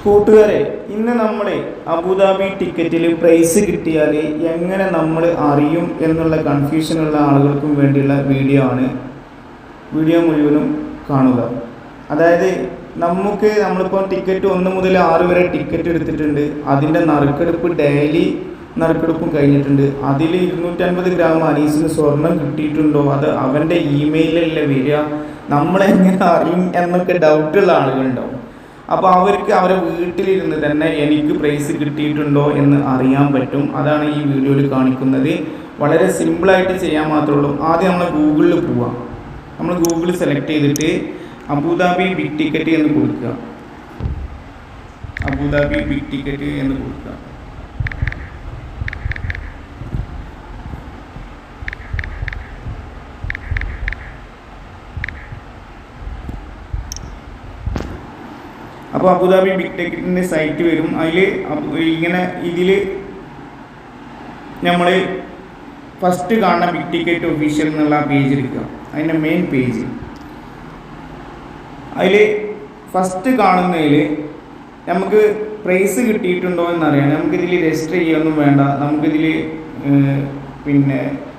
കൂട്ടുകാരെ, ഇന്ന് നമ്മൾ അബുദാബി ടിക്കറ്റിൽ പ്രൈസ് കിട്ടിയാൽ എങ്ങനെ നമ്മൾ അറിയും എന്നുള്ള കൺഫ്യൂഷനുള്ള ആളുകൾക്കും വേണ്ടിയുള്ള വീഡിയോ ആണ്. വീഡിയോ മുഴുവനും കാണുക. അതായത് നമ്മളിപ്പോൾ ടിക്കറ്റ് 1 മുതൽ 6 വരെ ടിക്കറ്റ് എടുത്തിട്ടുണ്ട്. അതിൻ്റെ നറുക്കെടുപ്പ് ഡെയിലി നറുക്കെടുപ്പും കഴിഞ്ഞിട്ടുണ്ട്. അതിൽ 250 ഗ്രാം അനീസിന് സ്വർണം കിട്ടിയിട്ടുണ്ടോ, അത് അവൻ്റെ ഇമെയിലല്ലേ വരിക, നമ്മളെങ്ങനെ അറിയും എന്നൊക്കെ ഡൗട്ടുള്ള ആളുകളുണ്ടാവും. അപ്പോൾ അവർക്ക് അവരെ വീട്ടിലിരുന്ന് തന്നെ എനിക്ക് പ്രൈസ് കിട്ടിയിട്ടുണ്ടോ എന്ന് അറിയാൻ പറ്റും. അതാണ് ഈ വീഡിയോയിൽ കാണിക്കുന്നത്. വളരെ സിമ്പിളായിട്ട് ചെയ്യാൻ മാത്രമേ ഉള്ളൂ. ആദ്യം നമ്മൾ ഗൂഗിളിൽ പോവാം. നമ്മൾ ഗൂഗിൾ സെലക്ട് ചെയ്തിട്ട് അബുദാബി ബിഗ് ടിക്കറ്റ് എന്ന് കൊടുക്കുക. അബുദാബി ബിഗ് ടിക്കറ്റ് എന്ന് കൊടുക്കുക. അപ്പോൾ അബുദാബി ബിഗ് ടിക്കറ്റിൻ്റെ സൈറ്റ് വരും. ഇതിൽ നമ്മൾ ഫസ്റ്റ് കാണുന്ന ബിഗ് ടിക്കറ്റ് ഒഫീഷ്യൽ എന്നുള്ള പേജ് എടുക്കുക. അതിൻ്റെ മെയിൻ പേജ്. അതിൽ ഫസ്റ്റ് കാണുന്നതിൽ നമുക്ക് പ്രൈസ് കിട്ടിയിട്ടുണ്ടോ എന്നറിയാൻ നമുക്കിതിൽ രജിസ്റ്റർ ചെയ്യൊന്നും വേണ്ട. നമുക്കിതിൽ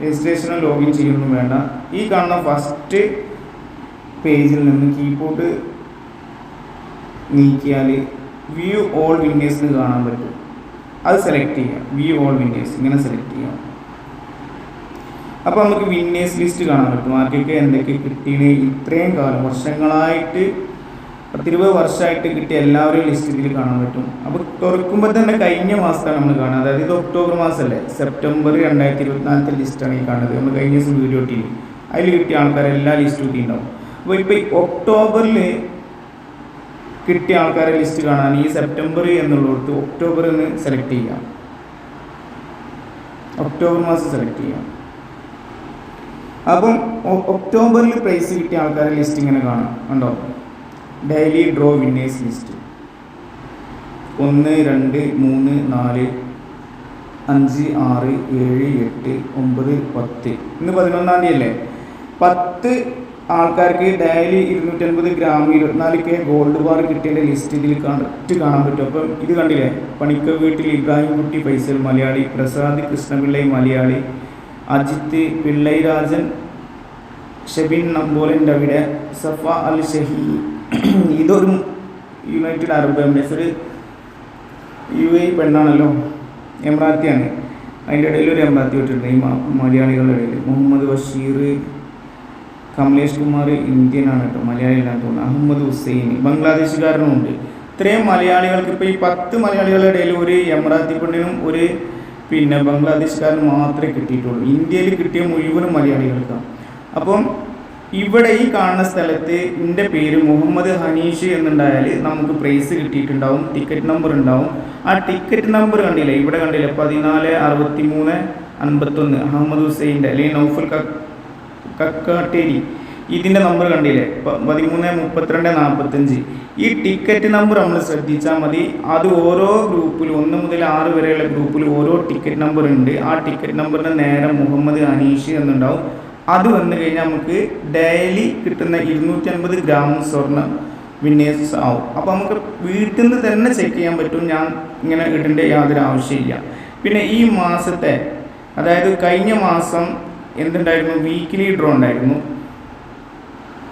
രജിസ്ട്രേഷനോ ലോഗിൻ ചെയ്യൊന്നും വേണ്ട. ഈ കാണുന്ന ഫസ്റ്റ് പേജിൽ നിന്ന് കീബോർഡ് നീക്കിയാൽ വ്യൂ ഓൾ വിന്നേഴ്സ് എന്ന് കാണാൻ പറ്റും. അത് സെലക്ട് ചെയ്യാം. വ്യൂ ഓൾ വിന്നേഴ്സ് ഇങ്ങനെ സെലക്ട് ചെയ്യാം. അപ്പോൾ നമുക്ക് വിന്നേഴ്സ് ലിസ്റ്റ് കാണാൻ പറ്റും. ആർക്കൊക്കെ എന്തൊക്കെ കിട്ടിയത് ഇത്രയും കാലം വർഷങ്ങളായിട്ട് 10-20 വർഷമായിട്ട് കിട്ടിയ എല്ലാവരെയും ലിസ്റ്റ് ഇതിൽ കാണാൻ പറ്റും. അപ്പോൾ തുറക്കുമ്പോൾ തന്നെ കഴിഞ്ഞ മാസത്താണ് നമ്മൾ കാണുക. അതായത് ഇത് ഒക്ടോബർ മാസമല്ലേ, സെപ്റ്റംബർ 2024 ലിസ്റ്റാണ് ഈ കാണുന്നത്. നമ്മൾ കഴിഞ്ഞ ദിവസം വീഡിയോ ഇട്ടില്ല, അതിൽ കിട്ടിയ ആൾക്കാരെ എല്ലാ ലിസ്റ്റും കിട്ടിയിട്ടുണ്ടാവും. അപ്പോൾ ഇപ്പോൾ ഈ ഒക്ടോബറിൽ കിട്ടിയ ആൾക്കാരെ ലിസ്റ്റ് കാണാൻ ഈ സെപ്റ്റംബർ എന്നുള്ളിടത്ത് ഒക്ടോബർ എന്ന് സെലക്ട് ചെയ്യാം. ഒക്ടോബർ മാസം സെലക്ട് ചെയ്യാം. അപ്പം ഒക്ടോബറിൽ പ്രൈസ് കിട്ടിയ ആൾക്കാരെ ലിസ്റ്റ് ഇങ്ങനെ കാണാം. കണ്ടോ, ഡെയിലി ഡ്രോ വിന്നേഴ്സ് ലിസ്റ്റ് 1, 2, 3, 4, 5, 6, 7, 8, 9, 10. ഇന്ന് 11-ാം തീയതി അല്ലേ. 10 ആൾക്കാർക്ക് daily 250 gram 24K gold bar കിട്ടിയതിൻ്റെ ലിസ്റ്റ് ഇതിൽ കറക്റ്റ് കാണാൻ പറ്റും. അപ്പം ഇത് കണ്ടില്ലേ, പണിക്കർ വീട്ടിൽ ഇബ്രാഹിം കുട്ടി ഫൈസൽ മലയാളി, പ്രസാദ് കൃഷ്ണപിള്ളൈ മലയാളി, അജിത്ത് പിള്ളൈരാജൻ, ഷെബിൻ നമ്പോലൻ്റെ അവിടെ, സഫ അൽ ഷഹി, ഇതൊരു യുണൈറ്റഡ് അറബ് എമിറേറ്റ്സ്, ഒരു UAE പെണ്ണാണല്ലോ, എമിറാത്തിയാണ്. അതിൻ്റെ ഇടയിൽ ഒരു എമിറാത്തി വിട്ടിട്ടുണ്ട് ഈ മലയാളികളുടെ ഇടയിൽ. മുഹമ്മദ് ബഷീർ, കമലേഷ് കുമാർ ഇന്ത്യനാണ് കേട്ടോ, മലയാളികളാണ് തോന്നുന്നു. അഹമ്മദ് ഹുസൈൻ ബംഗ്ലാദേശുകാരനും ഉണ്ട്. ഇത്രയും മലയാളികൾക്ക് ഇപ്പോൾ ഈ 10 മലയാളികളുടെ ഇടയിൽ ഒരു എമിറാത്തി പെണ്ണിനും ഒരു ബംഗ്ലാദേശുകാരനും മാത്രമേ കിട്ടിയിട്ടുള്ളൂ. ഇന്ത്യയിൽ കിട്ടിയ മുഴുവനും മലയാളികൾക്കാണ്. അപ്പം ഇവിടെ ഈ കാണുന്ന സ്ഥലത്ത് എൻ്റെ പേര് മുഹമ്മദ് ഹനീഷ് എന്നുണ്ടായാൽ നമുക്ക് പ്രൈസ് കിട്ടിയിട്ടുണ്ടാവും. ടിക്കറ്റ് നമ്പർ ഉണ്ടാവും. ആ ടിക്കറ്റ് നമ്പർ കണ്ടില്ലേ, ഇവിടെ കണ്ടില്ലേ 146351 അഹമ്മദ് ഹുസൈൻ്റെ അല്ലെങ്കിൽ നൗഫൽ കക്കാട്ടേരി, ഇതിൻ്റെ നമ്പർ കണ്ടില്ലേ 133245. ഈ ടിക്കറ്റ് നമ്പർ നമ്മൾ ശ്രദ്ധിച്ചാൽ മതി. അത് ഓരോ ഗ്രൂപ്പിൽ 1 മുതൽ 6 വരെയുള്ള ഗ്രൂപ്പിൽ ഓരോ ടിക്കറ്റ് നമ്പർ ഉണ്ട്. ആ ടിക്കറ്റ് നമ്പറിന് നേരെ മുഹമ്മദ് അനീഷ് എന്നുണ്ടാവും. അത് വന്നു കഴിഞ്ഞാൽ നമുക്ക് ഡെയിലി കിട്ടുന്ന 250 ഗ്രാം സ്വർണ്ണം വിന്നേഴ്സ് ആവും. അപ്പോൾ നമുക്ക് വീട്ടിൽ നിന്ന് തന്നെ ചെക്ക് ചെയ്യാൻ പറ്റും. ഞാൻ ഇങ്ങനെ ഇടേണ്ട യാതൊരു ആവശ്യമില്ല. പിന്നെ ഈ മാസത്തെ, അതായത് കഴിഞ്ഞ മാസം എന്തുണ്ടായിരുന്നു, വീക്കിലി ഡ്രോ ഉണ്ടായിരുന്നു.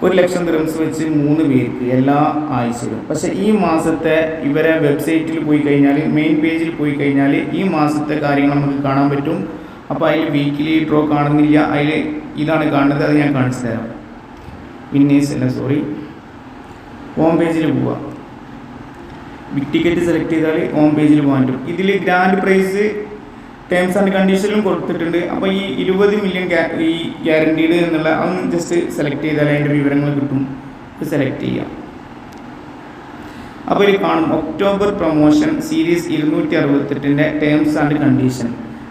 1,00,000 ദിർഹംസ് വെച്ച് 3 പേർക്ക് എല്ലാ ആഴ്ചയിലും. പക്ഷേ ഈ മാസത്തെ ഇവരെ വെബ്സൈറ്റിൽ പോയി കഴിഞ്ഞാൽ, മെയിൻ പേജിൽ പോയി കഴിഞ്ഞാൽ ഈ മാസത്തെ കാര്യങ്ങൾ നമുക്ക് കാണാൻ പറ്റും. അപ്പോൾ അതിൽ വീക്കിലി ഡ്രോ കാണുന്നില്ല. അതിൽ ഇതാണ് കാണുന്നത്. അത് ഞാൻ കാണിച്ചു തരാം. വിന്നേഴ്സ് അല്ല, സോറി, ഹോം പേജിൽ പോവുക. ബിഗ് ടിക്കറ്റ് സെലക്ട് ചെയ്താൽ ഹോം പേജിൽ പോകാൻ പറ്റും. ഇതിൽ ഗ്രാൻഡ് പ്രൈസ് ടേംസ് ആൻഡ് കണ്ടീഷനിലും കൊടുത്തിട്ടുണ്ട്. അപ്പോൾ ഈ 20 മില്യൺ ഈ ഗ്യാരണ്ടീഡ് എന്നുള്ള അതൊന്ന് ജസ്റ്റ് സെലക്ട് ചെയ്താൽ അതിൻ്റെ വിവരങ്ങൾ കിട്ടും. ഇത് സെലക്ട് ചെയ്യാം. അപ്പോൾ ഇത് കാണും ഒക്ടോബർ പ്രൊമോഷൻ സീരീസ് 268ൻ്റെ ടേംസ് ആൻഡ് കണ്ടീഷൻ.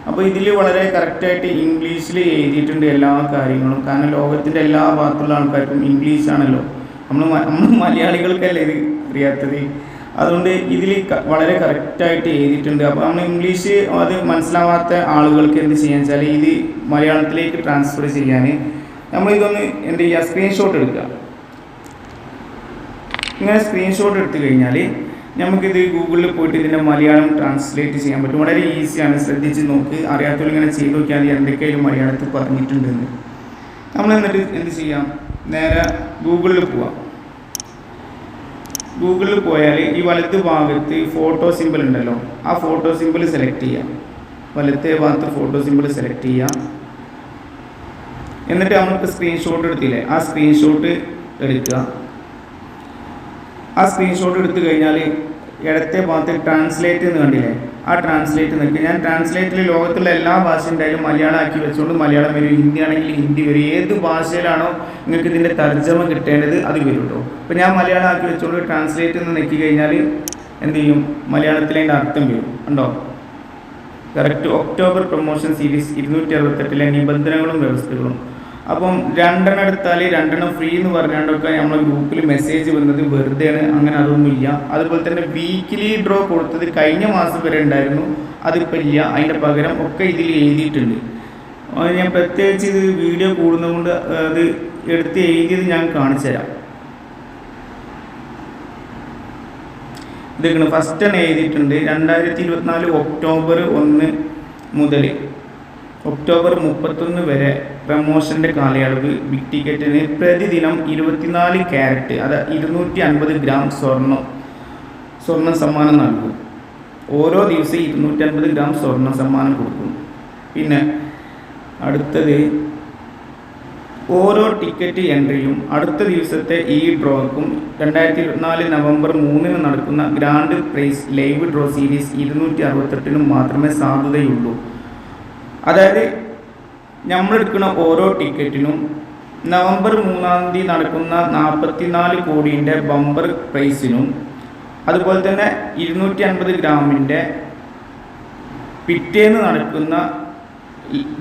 അപ്പോൾ ഇതിൽ വളരെ കറക്റ്റായിട്ട് ഇംഗ്ലീഷിൽ എഴുതിയിട്ടുണ്ട് എല്ലാ കാര്യങ്ങളും. കാരണം ലോകത്തിൻ്റെ എല്ലാ ഭാഗത്തുള്ള ആൾക്കാർക്കും ഇംഗ്ലീഷാണല്ലോ. നമ്മൾ മലയാളികൾക്കല്ലേ ഇത് അറിയാത്തത്. അതുകൊണ്ട് ഇതിൽ വളരെ കറക്റ്റായിട്ട് എഴുതിയിട്ടുണ്ട്. അപ്പോൾ നമ്മൾ ഇംഗ്ലീഷ് അത് മനസ്സിലാവാത്ത ആളുകൾക്ക് എന്ത് ചെയ്യാന്ന് വെച്ചാൽ ഇത് മലയാളത്തിലേക്ക് ട്രാൻസ്ഫർ ചെയ്യാൻ നമ്മളിതൊന്ന് എന്ത് ചെയ്യുക, സ്ക്രീൻഷോട്ട് എടുക്കുക. ഇങ്ങനെ സ്ക്രീൻഷോട്ട് എടുത്തു കഴിഞ്ഞാൽ നമുക്കിത് ഗൂഗിളിൽ പോയിട്ട് ഇതിൻ്റെ മലയാളം ട്രാൻസ്ലേറ്റ് ചെയ്യാൻ പറ്റും. വളരെ ഈസിയാണ്, ശ്രദ്ധിച്ച് നോക്ക്. അറിയാത്തവർ ഇങ്ങനെ ചെയ്ത് നോക്കിയാൽ മതി എന്തൊക്കെയായാലും മലയാളത്തിൽ പറഞ്ഞിട്ടുണ്ടെന്ന്. നമ്മൾ എന്നിട്ട് എന്ത് ചെയ്യാം, നേരെ ഗൂഗിളിൽ പോവാം. ഗൂഗിളിൽ പോയാൽ ഈ വലത്ത് ഭാഗത്ത് ഫോട്ടോ സിമ്പിൾ ഉണ്ടല്ലോ, ആ ഫോട്ടോ സിമ്പിൾ സെലക്ട് ചെയ്യാം. വലത്തേ ഭാഗത്ത് ഫോട്ടോ സിമ്പിൾ സെലക്ട് ചെയ്യാം. എന്നിട്ട് നമുക്ക് സ്ക്രീൻഷോട്ട് എടുത്തില്ലേ, ആ സ്ക്രീൻഷോട്ട് എടുക്കുക. ആ സ്ക്രീൻഷോട്ട് എടുത്തു കഴിഞ്ഞാൽ ഇടത്തെ ഭാഗത്ത് ട്രാൻസ്ലേറ്റ് എന്ന് കണ്ടില്ലേ, ആ ട്രാൻസ്ലേറ്റ് നിൽക്കുക. ഞാൻ ട്രാൻസ്ലേറ്റിൽ ലോകത്തുള്ള എല്ലാ ഭാഷ ഉണ്ടായാലും മലയാളം ആക്കി വെച്ചുകൊണ്ട് മലയാളം വരും, ഹിന്ദി ആണെങ്കിൽ ഹിന്ദി വരും. ഏത് ഭാഷയിലാണോ നിങ്ങൾക്ക് ഇതിൻ്റെ തർജ്ജമ കിട്ടേണ്ടത് അത് വരും കേട്ടോ. അപ്പോൾ ഞാൻ മലയാളം ആക്കി വെച്ചുകൊണ്ട് ട്രാൻസ്ലേറ്റ് എന്ന് നെക്കി കഴിഞ്ഞാൽ എന്ത് ചെയ്യും, മലയാളത്തിൽ അതിൻ്റെ അർത്ഥം വരും. ഉണ്ടോ? കറക്റ്റ് ഒക്ടോബർ പ്രൊമോഷൻ സീരീസ് 268 നിബന്ധനകളും വ്യവസ്ഥകളും. അപ്പം 2 എടുത്താൽ 2 ഫ്രീ എന്ന് പറഞ്ഞുകൊണ്ടൊക്കെ നമ്മളെ ഗ്രൂപ്പിൽ മെസ്സേജ് വന്നത് വെറുതെയാണ്, അങ്ങനെ അതൊന്നുമില്ല. അതുപോലെ തന്നെ വീക്കിലി ഡ്രോ കൊടുത്തത് കഴിഞ്ഞ മാസം വരെ ഉണ്ടായിരുന്നു, അതിപ്പോൾ ഇല്ല. അതിൻ്റെ പകരം ഒക്കെ ഇതിൽ എഴുതിയിട്ടുണ്ട്. ഞാൻ പ്രത്യേകിച്ച് ഇത് വീഡിയോ കൂടുന്നതുകൊണ്ട് അത് എടുത്ത് എഴുതിയത് ഞാൻ കാണിച്ചു തരാം. ഇതൊക്കെ ഫസ്റ്റ് തന്നെ എഴുതിയിട്ടുണ്ട്. 2024 ഒക്ടോബർ 1 മുതൽ ഒക്ടോബർ 31 വരെ പ്രമോഷൻ്റെ കാലയളവ് ബിഗ് ടിക്കറ്റിന് പ്രതിദിനം 24 ക്യാരറ്റ്, അത് 250 ഗ്രാം സ്വർണ്ണ സമ്മാനം നൽകും. ഓരോ ദിവസവും 250 ഗ്രാം സ്വർണ്ണ സമ്മാനം കൊടുക്കും. പിന്നെ അടുത്തത്, ഓരോ ടിക്കറ്റ് എൻട്രിയും അടുത്ത ദിവസത്തെ ഈ ഡ്രോക്കും 2024 നവംബർ 3 നടക്കുന്ന grand prize live draw series 268 മാത്രമേ സാധുതയുള്ളൂ. അതായത് നമ്മളെടുക്കുന്ന ഓരോ ടിക്കറ്റിനും നവംബർ 3 നടക്കുന്ന 44 കോടിയുടെ ബമ്പർ പ്രൈസിനും അതുപോലെ തന്നെ 250 ഗ്രാമിൻ്റെ പിറ്റേന്ന് നടക്കുന്ന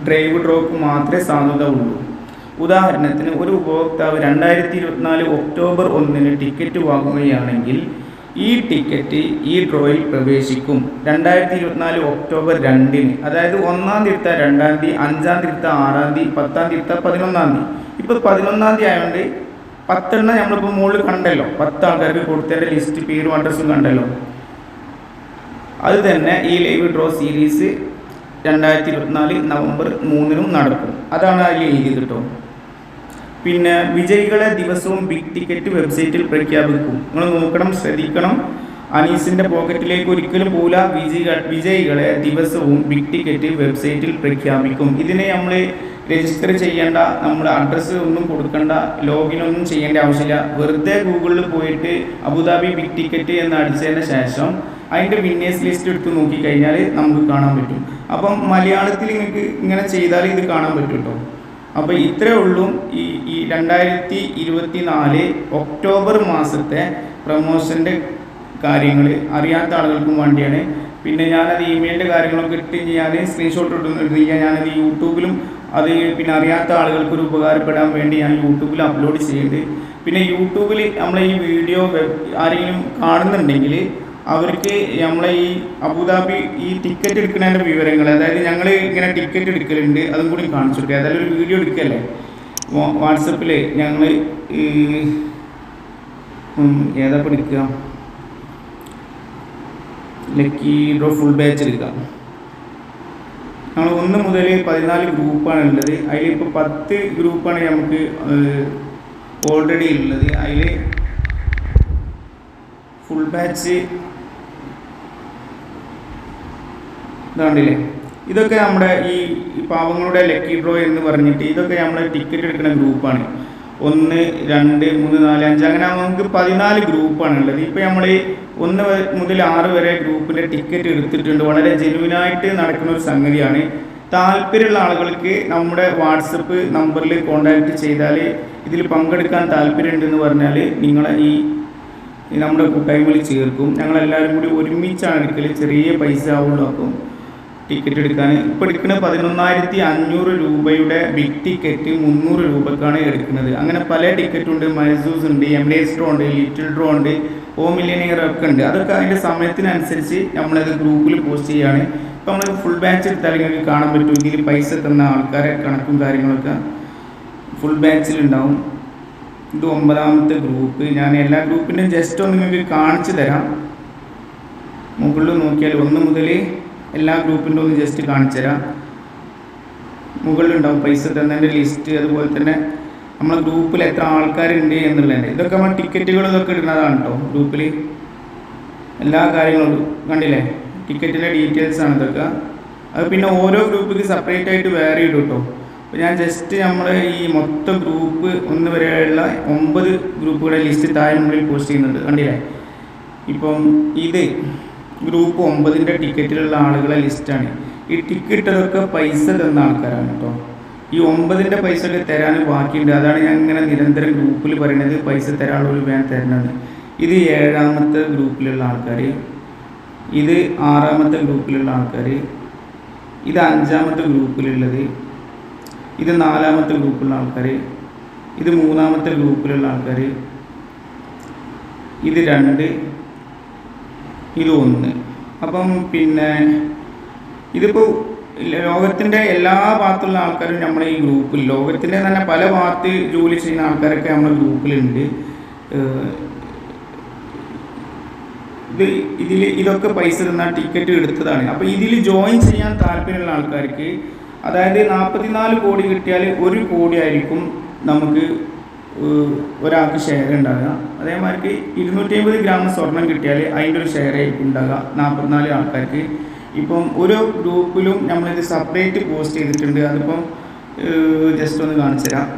ഡ്രൈവ് ഡ്രോക്ക് മാത്രമേ സാധുത ഉള്ളൂ. ഉദാഹരണത്തിന് ഒരു ഉപഭോക്താവ് 2024 ഒക്ടോബർ 1 ടിക്കറ്റ് വാങ്ങുകയാണെങ്കിൽ ഈ ടിക്കറ്റ് ഈ ഡ്രോയിൽ പ്രവേശിക്കും 2024 ഒക്ടോബർ 2, അതായത് 1-ാം തീയതി എടുത്താൽ 2-ാം തീയതി, 5-ാം തീയതി എടുത്താൽ 6-ാം തീയതി, 10-ാം തീയതി എടുത്താൽ 11-ാം തീയതി. ഇപ്പോൾ 11-ാം തീയതി ആയതുകൊണ്ട് 10 നമ്മളിപ്പോൾ മുകളിൽ കണ്ടല്ലോ, 10 ആൾക്കാർക്ക് കൊടുത്തതിൻ്റെ ലിസ്റ്റ് പേരും അഡ്രസ്സും കണ്ടല്ലോ. അത് തന്നെ ഈ ലൈവ് ഡ്രോ സീരീസ് 2024 നവംബർ 3 നടക്കും. അതാണ് അതിൽ എഴുതി കിട്ടും. പിന്നെ വിജയികളെ ദിവസവും ബിഗ് ടിക്കറ്റ് വെബ്സൈറ്റിൽ പ്രഖ്യാപിക്കും. നിങ്ങൾ നോക്കണം, ശ്രദ്ധിക്കണം. അനീസിൻ്റെ പോക്കറ്റിലേക്ക് ഒരിക്കലും പോകില്ല. വിജയികളെ ദിവസവും ബിഗ് ടിക്കറ്റ് വെബ്സൈറ്റിൽ പ്രഖ്യാപിക്കും. ഇതിനെ നമ്മൾ രജിസ്റ്റർ ചെയ്യേണ്ട, നമ്മുടെ അഡ്രസ്സ് ഒന്നും കൊടുക്കേണ്ട, ലോഗിൻ ഒന്നും ചെയ്യേണ്ട ആവശ്യമില്ല. വെറുതെ ഗൂഗിളിൽ പോയിട്ട് അബുദാബി ബിഗ് ടിക്കറ്റ് എന്ന് അടിച്ചതിന് ശേഷം അതിൻ്റെ വിന്നേഴ്സ് ലിസ്റ്റ് എടുത്ത് നോക്കിക്കഴിഞ്ഞാൽ നമുക്ക് കാണാൻ പറ്റും. അപ്പം മലയാളത്തിൽ നിങ്ങൾക്ക് ഇങ്ങനെ ചെയ്താൽ ഇത് കാണാൻ പറ്റും കേട്ടോ. അപ്പോൾ ഇത്രയേ ഉള്ളൂ ഈ 2024 ഒക്ടോബർ മാസത്തെ പ്രമോഷൻ്റെ കാര്യങ്ങൾ. അറിയാത്ത ആളുകൾക്കും വേണ്ടിയാണ്. പിന്നെ ഞാനത് ഇമെയിലിൻ്റെ കാര്യങ്ങളൊക്കെ ഇട്ട് ഞാൻ സ്ക്രീൻഷോട്ട് ഇടുന്നില്ല. ഞാനത് യൂട്യൂബിലും അത് പിന്നെ അറിയാത്ത ആളുകൾക്കൊരു ഉപകാരപ്പെടാൻ വേണ്ടി ഞാൻ യൂട്യൂബിൽ അപ്ലോഡ് ചെയ്യുന്നുണ്ട്. പിന്നെ യൂട്യൂബിൽ നമ്മളെ ഈ വീഡിയോ ആരെങ്കിലും കാണുന്നുണ്ടെങ്കിൽ അവർക്ക് നമ്മളെ ഈ അബുദാബി ഈ ടിക്കറ്റ് എടുക്കുന്നതിൻ്റെ വിവരങ്ങൾ, അതായത് ഞങ്ങൾ ഇങ്ങനെ ടിക്കറ്റ് എടുക്കലുണ്ട്, അതും കൂടി കാണിച്ചു കൊടുക്കുക. അതായത് ഒരു വീഡിയോ എടുക്കല്ലേ, വാട്സപ്പിൽ ഞങ്ങൾ ഏതാ എടുക്കുക, ലക്കി ഡ്രോ ഫുൾ ബാച്ച് എടുക്കാം. നമ്മൾ 1 മുതൽ 14 ഗ്രൂപ്പാണ് ഉള്ളത്. അതിലിപ്പോൾ 10 ഗ്രൂപ്പാണ് നമുക്ക് ഓൾറെഡി ഉള്ളത്. അതിൽ ഫുൾ ബാച്ച് ഇതാണ്ടില്ലേ, ഇതൊക്കെ നമ്മുടെ ഈ പാവങ്ങളുടെ ലക്കി ഡ്രോ എന്ന് പറഞ്ഞിട്ട് ഇതൊക്കെ നമ്മൾ ടിക്കറ്റ് എടുക്കുന്ന ഗ്രൂപ്പാണ്. 1, 2, 3, 4, 5 അങ്ങനെ നമുക്ക് 14 ഗ്രൂപ്പാണ് ഉള്ളത്. ഇപ്പോൾ നമ്മൾ 1 മുതൽ 6 വരെ ഗ്രൂപ്പിൻ്റെ ടിക്കറ്റ് എടുത്തിട്ടുണ്ട്. വളരെ ജെനുവിനായിട്ട് നടക്കുന്ന ഒരു സംഗതിയാണ്. താല്പര്യമുള്ള ആളുകൾക്ക് നമ്മുടെ വാട്സപ്പ് നമ്പറിൽ കോൺടാക്റ്റ് ചെയ്താൽ ഇതിൽ പങ്കെടുക്കാൻ താല്പര്യമുണ്ടെന്ന് പറഞ്ഞാൽ നിങ്ങളെ ഈ നമ്മുടെ കൂട്ടായ്മയിൽ ചേർക്കും. ഞങ്ങളെല്ലാവരും കൂടി ഒരുമിച്ചാണ് എടുക്കൽ. ചെറിയ പൈസ ആവുള്ളൂ. അപ്പം ടിക്കറ്റ് എടുക്കാൻ ഇപ്പോൾ എടുക്കുന്നത് 11,500 രൂപയുടെ ബിഗ് ടിക്കറ്റ് 300 രൂപക്കാണ് എടുക്കുന്നത്. അങ്ങനെ പല ടിക്കറ്റുണ്ട്. മൈസൂസ് ഉണ്ട്, എംഡേസ് ഡ്രോ ഉണ്ട്, ലിറ്റിൽ ഡ്രോ ഉണ്ട്, ഓ മില്യനിയർ ഒക്കെ ഉണ്ട്. അതൊക്കെ അതിൻ്റെ സമയത്തിനനുസരിച്ച് നമ്മളത് ഗ്രൂപ്പിൽ പോസ്റ്റ് ചെയ്യുകയാണ്. ഇപ്പോൾ നമ്മൾ ഫുൾ ബാച്ച് എടുത്താൽ നിങ്ങൾക്ക് കാണാൻ പറ്റും. ഇതിൽ പൈസ തന്ന ആൾക്കാരെ കണക്കും കാര്യങ്ങളൊക്കെ ഫുൾ ബാച്ചിലുണ്ടാവും. ഇത് 9ാമത്തെ ഗ്രൂപ്പ്. ഞാൻ എല്ലാ ഗ്രൂപ്പിൻ്റെയും ജസ്റ്റ് ഒന്ന് നിങ്ങൾക്ക് കാണിച്ചു തരാം. മുകളിൽ നോക്കിയാൽ 1 മുതൽ എല്ലാ ഗ്രൂപ്പിൻ്റെ ഒന്ന് ജസ്റ്റ് കാണിച്ചു തരാം. മുകളിലുണ്ടാവും പൈസ തന്നതിൻ്റെ ലിസ്റ്റ്, അതുപോലെ തന്നെ നമ്മളെ ഗ്രൂപ്പിൽ എത്ര ആൾക്കാരുണ്ട് എന്നുള്ളതിൻ്റെ. ഇതൊക്കെ നമ്മൾ ടിക്കറ്റുകൾ ഇതൊക്കെ ഇടുന്നതാണ് കേട്ടോ. ഗ്രൂപ്പിൽ എല്ലാ കാര്യങ്ങളും കണ്ടില്ലേ, ടിക്കറ്റിൻ്റെ ഡീറ്റെയിൽസ് ആണ് ഇതൊക്കെ. അത് പിന്നെ ഓരോ ഗ്രൂപ്പിക്ക് സെപ്പറേറ്റ് ആയിട്ട് വേറെ ഇടും കേട്ടോ. അപ്പോൾ ഞാൻ ജസ്റ്റ് നമ്മൾ ഈ മൊത്തം ഗ്രൂപ്പ് 1 വരെയുള്ള 9 ഗ്രൂപ്പുകളുടെ ലിസ്റ്റ് താഴെ മുകളിൽ പോസ്റ്റ് ചെയ്യുന്നുണ്ട്, കണ്ടില്ലേ. ഇപ്പം ഇത് ഗ്രൂപ്പ് 9ൻ്റെ ടിക്കറ്റിലുള്ള ആളുകളെ ലിസ്റ്റാണ്. ഈ ടിക്കറ്റൊക്കെ പൈസ തന്ന ആൾക്കാരാണ് കേട്ടോ. ഈ 9ൻ്റെ പൈസ ഒക്കെ തരാൻ ബാക്കിയുണ്ട്. അതാണ് ഞാൻ ഇങ്ങനെ നിരന്തരം ഗ്രൂപ്പിൽ പറയുന്നത് പൈസ തരാനുള്ളൊരു വേഗം തരണത്. ഇത് 7ാമത്തെ ഗ്രൂപ്പിലുള്ള ആൾക്കാർ, ഇത് 6ാമത്തെ ഗ്രൂപ്പിലുള്ള ആൾക്കാർ, ഇത് 5ാമത്തെ ഗ്രൂപ്പിലുള്ളത്, ഇത് 4ാമത്തെ ഗ്രൂപ്പിലുള്ള ആൾക്കാർ, ഇത് 3ാമത്തെ ഗ്രൂപ്പിലുള്ള ആൾക്കാർ, ഇത് 2, ഇത് 1. അപ്പം പിന്നെ ഇതിപ്പോൾ ലോകത്തിൻ്റെ എല്ലാ ഭാഗത്തുള്ള ആൾക്കാരും നമ്മുടെ ഈ ഗ്രൂപ്പിൽ, ലോകത്തിൻ്റെ തന്നെ പല ഭാഗത്ത് ജോലി ചെയ്യുന്ന ആൾക്കാരൊക്കെ നമ്മുടെ ഗ്രൂപ്പിലുണ്ട്. ഇതൊക്കെ പൈസ തന്നാൽ ടിക്കറ്റ് എടുത്തതാണ്. അപ്പോൾ ഇതിൽ ജോയിൻ ചെയ്യാൻ താല്പര്യമുള്ള ആൾക്കാർക്ക്, അതായത് 44 കോടി കിട്ടിയാൽ 1 കോടി ആയിരിക്കും നമുക്ക് ഒരാൾക്ക് ഷെയർ ഉണ്ടാകുക. അതേമാതിരി 250 ഗ്രാം സ്വർണം കിട്ടിയാൽ അതിൻ്റെ ഒരു ഷെയർ ആയിരിക്കും ഉണ്ടാകുക 44 ആൾക്കാർക്ക്. ഇപ്പം ഓരോ ഗ്രൂപ്പിലും നമ്മളിത് സെപ്പറേറ്റ് പോസ്റ്റ് ചെയ്തിട്ടുണ്ട്. അതിപ്പം ജസ്റ്റ് ഒന്ന് കാണിച്ചു തരാം.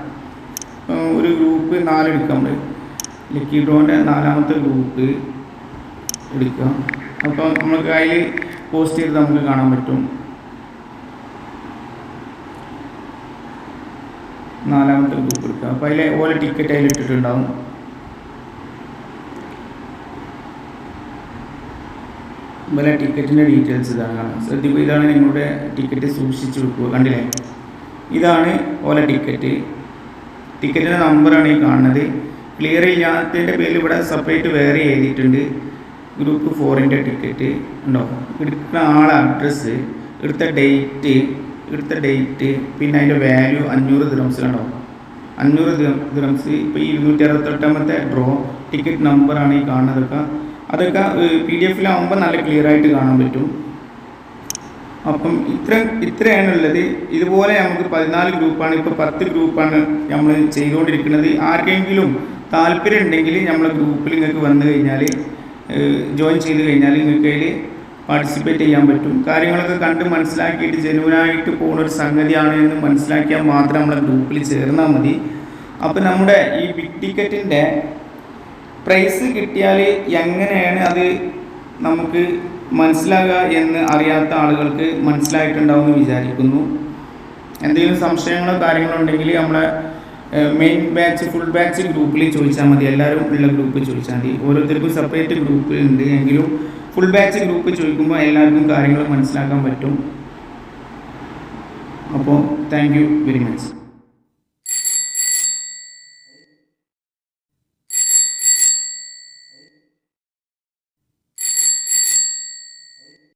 ഒരു ഗ്രൂപ്പ് 4 എടുക്കാം. നമ്മൾ ലക്കി ഡ്രോൻ്റെ 4ാമത്തെ ഗ്രൂപ്പ് എടുക്കുക. അപ്പോൾ നമുക്ക് അതിൽ പോസ്റ്റ് ചെയ്ത് നമുക്ക് കാണാൻ പറ്റും. 4ാമത്തെ ഗ്രൂപ്പ് എടുക്കുക. അപ്പോൾ അതിൽ ഓരോ ടിക്കറ്റ് അതിൽ ഇട്ടിട്ടുണ്ടാവും. അതുപോലെ ടിക്കറ്റിൻ്റെ ഡീറ്റെയിൽസ് ഇതാണ് കാണാം. ശ്രദ്ധിക്കുക, ഇതാണ് നിങ്ങളുടെ ടിക്കറ്റ് സൂക്ഷിച്ച് വെക്കുക. കണ്ടില്ലേ, ഇതാണ് ഓല ടിക്കറ്റ്. ടിക്കറ്റിൻ്റെ നമ്പറാണ് ഈ കാണുന്നത്. ക്ലിയർ ഇല്ലാത്തതിൻ്റെ പേരിൽ ഇവിടെ സെപ്പറേറ്റ് വേറെ എഴുതിയിട്ടുണ്ട്. ഗ്രൂപ്പ് 4ൻ്റെ ടിക്കറ്റ് ഉണ്ടോ, എടുക്കുന്ന ആളെ അഡ്രസ്സ്, എടുത്ത ഡേറ്റ്, പിന്നെ അതിൻ്റെ വാല്യൂ 500 ദിറംസ് കണ്ടോ, 500 ദിറംസ്. ഇപ്പോൾ ഈ 268ാമത്തെ ഡ്രോ ടിക്കറ്റ് നമ്പറാണ് ഈ കാണുന്നതൊക്കെ. അതൊക്കെ PDF-ലാകുമ്പോൾ നല്ല ക്ലിയർ ആയിട്ട് കാണാൻ പറ്റും. അപ്പം ഇത്രയാണുള്ളത്. ഇതുപോലെ നമുക്ക് 14 ഗ്രൂപ്പാണ്, ഇപ്പോൾ 10 ഗ്രൂപ്പാണ് നമ്മൾ ചെയ്തുകൊണ്ടിരിക്കുന്നത്. ആർക്കെങ്കിലും താല്പര്യം ഉണ്ടെങ്കിൽ നമ്മളെ ഗ്രൂപ്പിൽ നിങ്ങൾക്ക് വന്നു കഴിഞ്ഞാൽ, ജോയിൻ ചെയ്ത് കഴിഞ്ഞാൽ നിങ്ങൾക്ക് അതിൽ പാർട്ടിസിപ്പേറ്റ് ചെയ്യാൻ പറ്റും. കാര്യങ്ങളൊക്കെ കണ്ട് മനസ്സിലാക്കിയിട്ട് ജെനുവനായിട്ട് പോകുന്നൊരു സംഗതിയാണ് എന്ന് മനസ്സിലാക്കിയാൽ മാത്രം നമ്മളെ ഗ്രൂപ്പിൽ ചേർന്നാൽ മതി. അപ്പോൾ നമ്മുടെ ഈ ബിഗ് ടിക്കറ്റിൻ്റെ പ്രൈസ് കിട്ടിയാൽ എങ്ങനെയാണ് അത് നമുക്ക് മനസ്സിലാകുക എന്ന് അറിയാത്ത ആളുകൾക്ക് മനസ്സിലായിട്ടുണ്ടാവുമെന്ന് വിചാരിക്കുന്നു. എന്തെങ്കിലും സംശയങ്ങളോ കാര്യങ്ങളോ ഉണ്ടെങ്കിൽ നമ്മളെ മെയിൻ ബാച്ച്, ഫുൾ ബാച്ച് ഗ്രൂപ്പിൽ ചോദിച്ചാൽ മതി. എല്ലാവരും ഉള്ള ഗ്രൂപ്പിൽ ചോദിച്ചാൽ മതി. ഓരോരുത്തർക്കും സെപ്പറേറ്റ് ഗ്രൂപ്പുണ്ട് എങ്കിലും ഫുൾ ബാച്ച് ഗ്രൂപ്പ് ചോദിക്കുമ്പോൾ എല്ലാവർക്കും കാര്യങ്ങൾ മനസ്സിലാക്കാൻ പറ്റും. അപ്പോൾ താങ്ക് യു വെരി മച്ച്.